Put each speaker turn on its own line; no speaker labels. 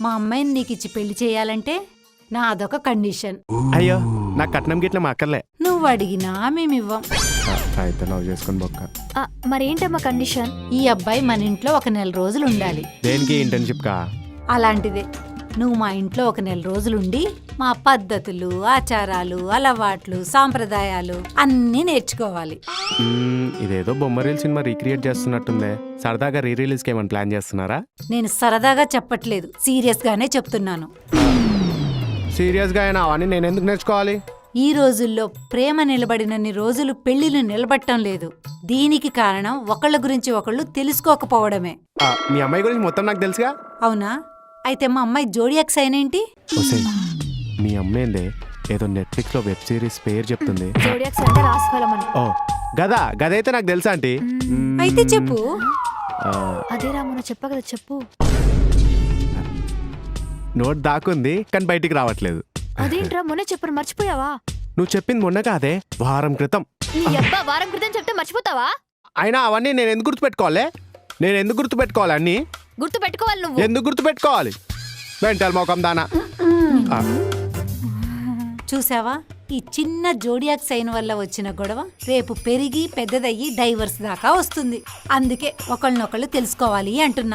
మా అమ్మాయిని నీకిచ్చి పెళ్లి చేయాలంటే నా అదొక కండిషన్.
అయ్యో నాకు కట్నం గిట్ల మా అక్కర్లే.
నువ్వు అడిగినా మేమివ్వం.
అయితే లవ్ చేసుకుని బొక్క.
మరేంటమ్మా కండిషన్?
ఈ అబ్బాయి మన ఇంట్లో ఒక నెల రోజులు ఉండాలి.
దేనికి? ఇంటర్న్షిప్ కా?
అలాంటిదే. నువ్వు మా ఇంట్లో ఒక నెల రోజులుండి మా పద్ధతులు, ఆచారాలు, అలవాట్లు, సాంప్రదాయాలు అన్నీ నేర్చుకోవాలి.
ఇదేదో బొమ్మరీల్ సినిమా రీక్రియేట్ చేస్తున్నట్టుందే. సరదాగా రీ రిలీజ్కి ఏమైనా ప్లాన్ చేస్తున్నారా?
నేను సరదాగా చెప్పట్లేదు, సీరియస్ గానే చెప్తున్నాను.
సీరియస్ గా అయినా అవన్నీ నేను ఎందుకు నేర్చుకోవాలి?
ఈ రోజుల్లో ప్రేమ నిలబడినన్ని రోజులు పెళ్లిళ్ళు నిలబట్టం లేదు. దీనికి కారణం ఒకళ్ళ గురించి ఒకళ్ళు తెలుసుకోకపోవడమే.
మీ అమ్మాయి గురించి మొత్తం నాకు తెలుసుగా.
అవునా? అయితే మా అమ్మాయి జోడియాక్ సైన్ ఏంటి?
మీ అమ్మేందే ఏదో నెట్ఫ్లిక్స్ లో వెబ్ సిరీస్ పేరు చెప్తుంది.
జోడియాక్స్ అంటే రాశిఫలం అని.
ఓ గదైతే నాకు తెలుసా ఆంటీ.
అయితే చెప్పు.
అదే రామున చెప్ప కదా, చెప్పు.
నోట్ దాకుంది కానీ బయటికి రావట్లేదు.
అదేంట్రా మొన్న చెప్పను మర్చిపోయావా?
నువ్వు చెప్పింది మొన్న కాదే, వారం క్రితం.
నీ అబ్బా వారం క్రితం చెప్తే మర్చిపోతావా?
అయినా అవన్నీ నేను ఎందుకు గుర్తుపెట్టుకోవాలి? అన్నీ
గుర్తు పెట్టుకోవాలి. నువ్వు
ఎందుకు గుర్తుపెట్టుకోవాలి? వెంటల్ మోకం దానా.
చూసావా, ఈ చిన్న జోడియాక్ సైన్ వల్ల వచ్చిన గొడవ రేపు పెరిగి పెద్దదయ్యి డైవర్స్ దాకా వస్తుంది. అందుకే ఒకళ్ళనొకళ్ళు తెలుసుకోవాలి అంటున్నా.